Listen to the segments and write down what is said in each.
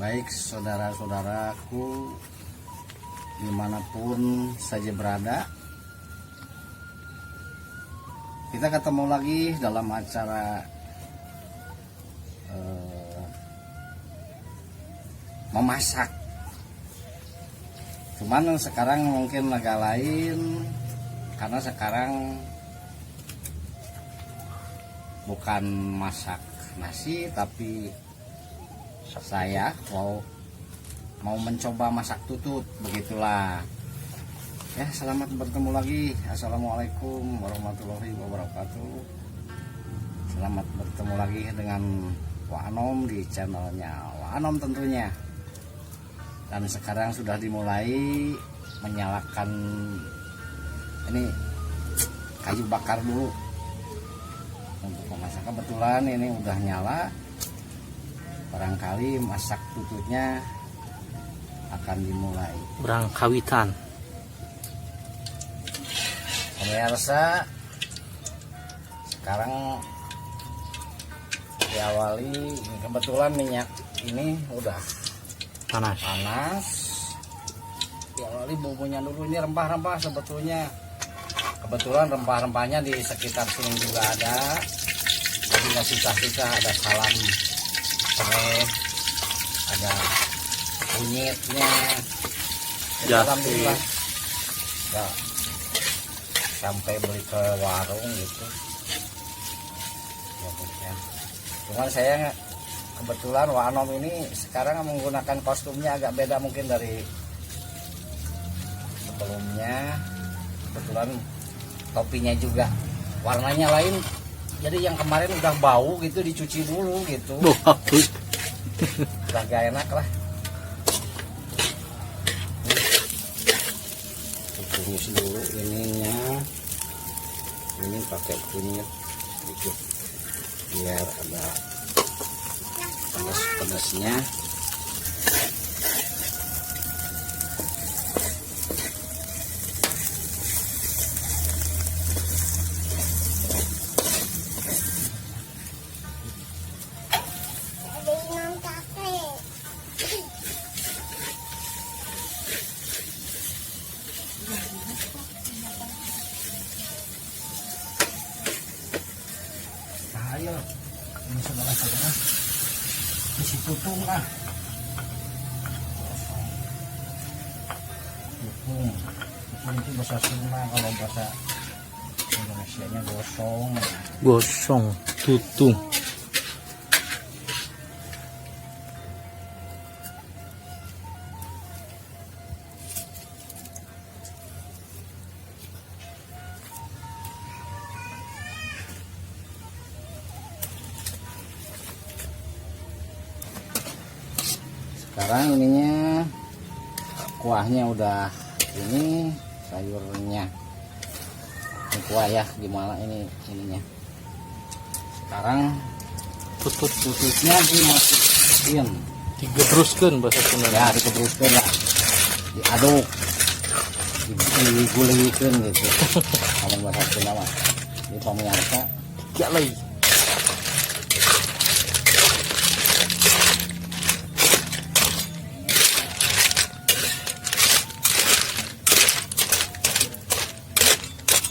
Baik saudara-saudaraku dimanapun saja berada, kita ketemu lagi dalam acara memasak. Cuman sekarang mungkin agak lain, karena sekarang bukan masak nasi, tapi saya mau mencoba masak tutut, begitulah. Ya, selamat bertemu lagi. Assalamualaikum warahmatullahi wabarakatuh. Selamat bertemu lagi dengan Wak Anom di channelnya Wak Anom tentunya. Dan sekarang sudah dimulai menyalakan ini kayu bakar dulu untuk memasak. Kebetulan ini udah nyala. Barangkali masak tututnya akan dimulai. Berangkawitan. Pemirsa, sekarang diawali. Kebetulan minyak ini udah Panas. Diawali bumbunya dulu. Ini rempah-rempah sebetulnya. Kebetulan rempah-rempahnya di sekitar sini juga ada. Jadi nggak susah-susah. Ada salam serai, ada kunyitnya. Alhamdulillah nggak sampai beli ke warung gitu ya. Cuman saya kebetulan Wak Anom ini sekarang menggunakan kostumnya agak beda mungkin dari sebelumnya. Kebetulan topinya juga warnanya lain. Jadi yang kemarin udah bau gitu dicuci dulu gitu. Udah gak enak lah. Tumis dulu ininya. Ini pakai kunyit sedikit biar ada pedas-pedasnya. Ayo, ini saudara-saudara, isi tutung lah. Tutung itu bahasa Sunda, kalau bahasa Indonesianya gosong. Gosong, tutung. Sekarang ininya kuahnya udah ini, sayurnya ini kuah ya, gimana ini ininya. Sekarang tututnya dimasukin, Digebruskeun bahasa Sunda. ya, dikebruskeun lah, diaduk, digulingkeun gitu. Kalau bahasa Sunda mah di pemirsa Ya lagi.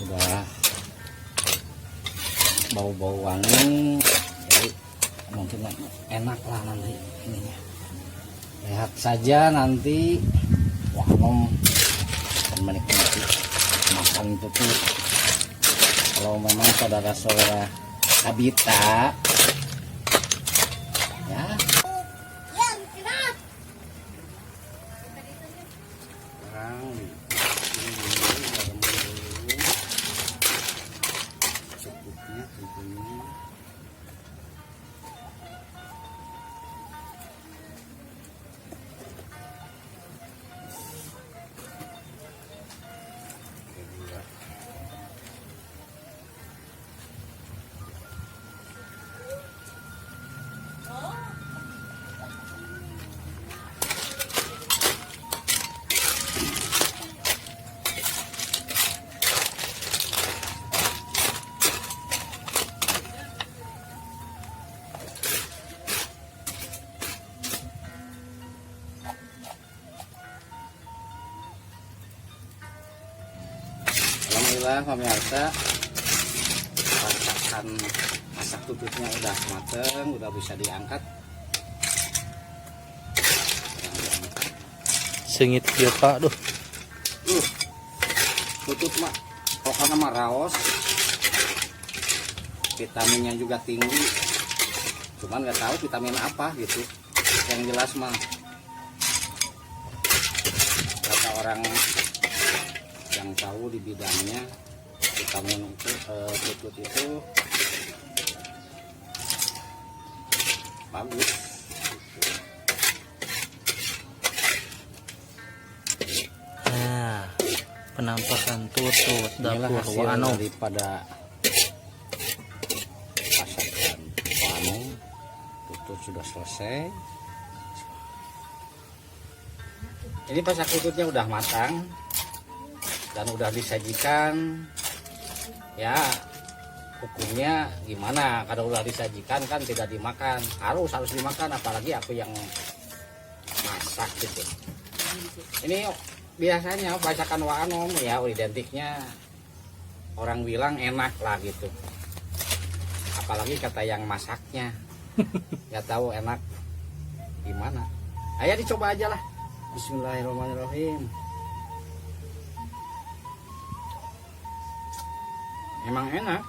udah bau-bau wangi, jadi mungkin enak lah nanti ininya. Lihat saja nanti Wak Anom akan menikmati makan tutut. Kalau memang saudara-saudara Habita ya, sekarang cukupnya tentunya. alhamdulillah pemirsa, rasakan masak tututnya udah mateng, udah bisa diangkat. Sengit dia Pak, duh. Tutut mah pokoknya mah raos, vitaminnya juga tinggi, cuman nggak tahu vitamin apa gitu. Yang jelas mah kata orang yang tahu di bidangnya, vitamin itu tutut itu bagus. Nah, penampakan tutut Inilah dapur hasil Wano. daripada masakan Wano. Tutut sudah selesai. Ini pasak tututnya udah matang dan udah disajikan. Ya, hukumnya gimana? Kalau udah disajikan kan tidak dimakan, harus dimakan, apalagi aku yang masak gitu. Ini biasanya masakan Wanom ya identiknya orang bilang enak lah gitu, apalagi kata yang masaknya nggak tahu enak gimana. Ayo dicoba aja lah. Bismillahirrahmanirrahim. Emang enak.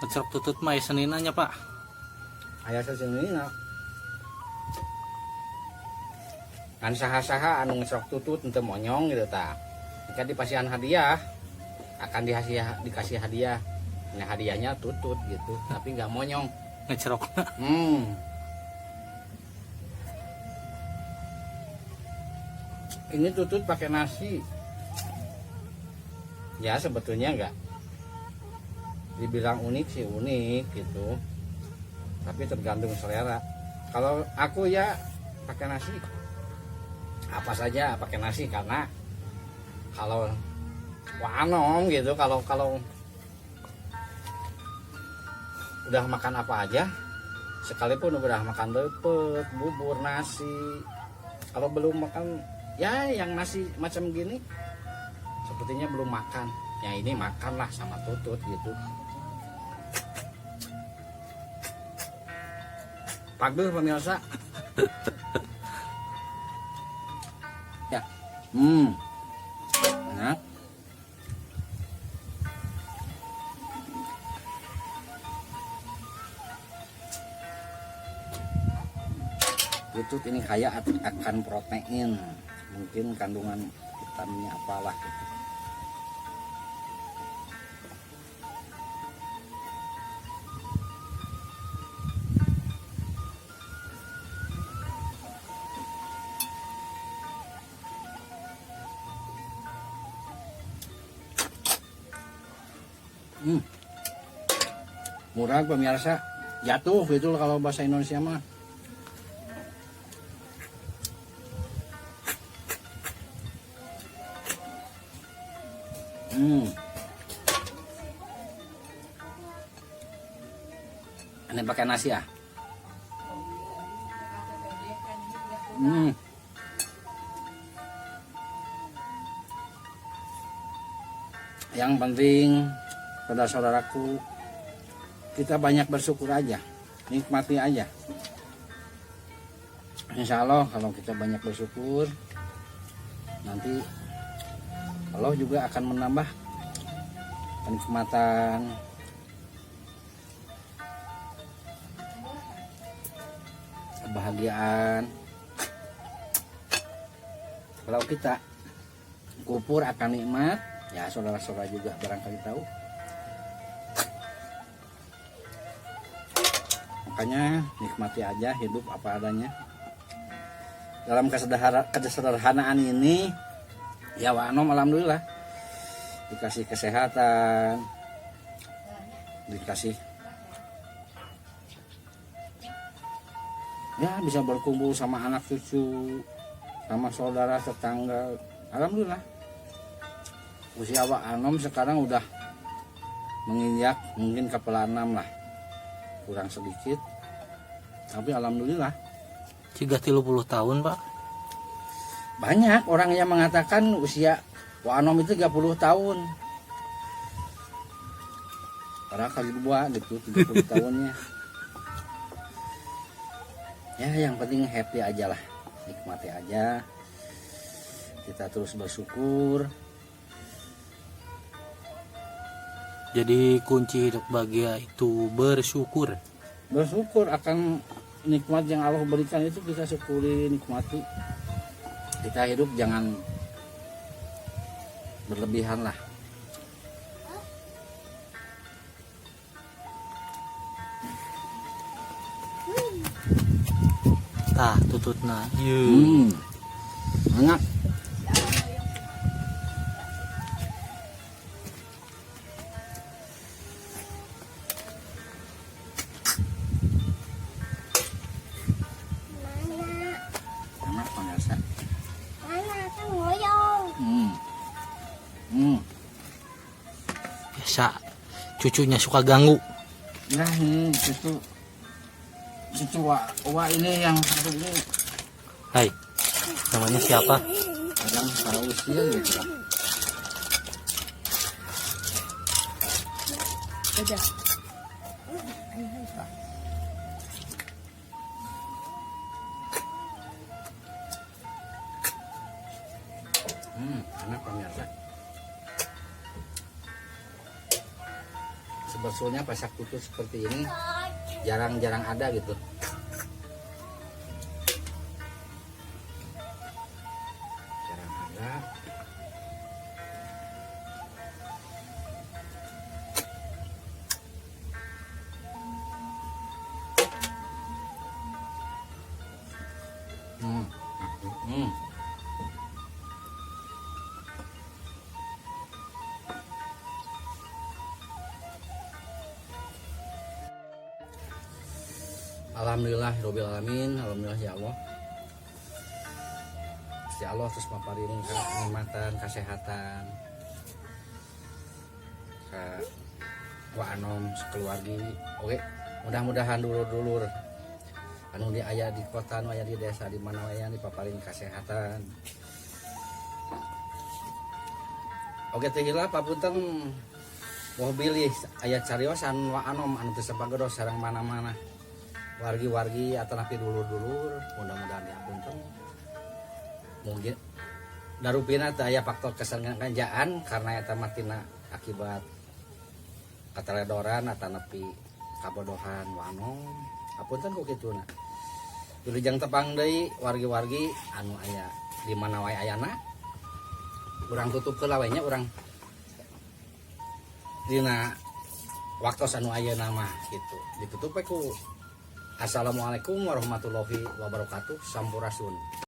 Ngecrok tutut mah seninanya Pak. Ayah sesini nak. Kan saha-saha anu ngesrok tutut ente monyong gitu ta. Jika dipasihan hadiah akan dikasih hadiah. Nah hadiahnya tutut gitu, tapi nggak monyong. Ngecrok. Ini tutut pakai nasi. Ya sebetulnya nggak dibilang unik sih unik gitu, tapi tergantung selera. Kalau aku ya pakai nasi, apa saja pakai nasi, karena kalau Wanom gitu, kalau udah makan apa aja, sekalipun udah makan lepet, bubur, nasi, kalau belum makan ya yang nasi macam gini sepertinya belum makan. Ya ini makanlah sama tutut gitu. Pagduh pemirsa. Ya. Enak. Tutut ini kaya akan protein, mungkin kandungan vitaminnya apalah gitu. Murah pemirsa, jatuh gitu kalau bahasa Indonesia mah. Ini pakai nasi ya. Yang penting saudara-saudaraku, kita banyak bersyukur aja, nikmati aja. Insya Allah kalau kita banyak bersyukur, nanti Allah juga akan menambah kenikmatan, kebahagiaan. Kalau kita kufur akan nikmat, ya saudara-saudara juga barangkali tahu. Makanya nikmati aja hidup apa adanya. Dalam kesederhanaan ini, ya Wanom alhamdulillah dikasih kesehatan, dikasih ya bisa berkumpul sama anak cucu, sama saudara tetangga. Alhamdulillah. Usia Wanom sekarang udah menginjak mungkin kepala 6 lah, kurang sedikit, tapi alhamdulillah Ciga 30 tahun Pak. Banyak orang yang mengatakan usia Wanom itu 30 tahun. Padahal kali dua gitu 30 tahunnya. Ya yang penting happy aja lah. Nikmati aja. Kita terus bersyukur. Jadi kunci hidup bahagia itu bersyukur. Bersyukur akan nikmat yang Allah berikan itu kita syukuri, nikmati. Kita hidup jangan berlebihan lah. Tah tututna. Enak. Enak pemirsa. Biasa cucunya suka ganggu. Nah ini cucu wa ini yang satu ini Hai. Namanya siapa? kadang para usia gitu lah. Enak pemirsa. Sebetulnya pasak putus seperti ini jarang-jarang ada gitu. Jarang ada. Alhamdulillah Rabbil Alamin. Alhamdulillah ya Allah. Gusti Allah terus maparin kenikmatan, kesehatan ke Wa Anom sekeluargi. Oke, mudah-mudahan dulur-dulur anu di aya di kota, anu aya di desa, di mana aya dipaparin kesehatan. Oke teh heula papunten moh bilih aya cariosan Wa Anom anu teu sapagedos sareng mana-mana. Wargi-wargi atau napi dulur-dulur mudah-mudahan diapunten. Mungkin darupina teh aya faktor kesengajaan karena eta mah tina akibat kateledoran atau napi kabodohan Wa Anom. Apunten ku kituna. Wilujeng tepang deui wargi-wargi anu aya di mana wae ayana. Urang tutup heula we nya urang dina waktos anu ayeuna mah gitu. Ditutup we ku Assalamualaikum warahmatullahi wabarakatuh. Sampurasun.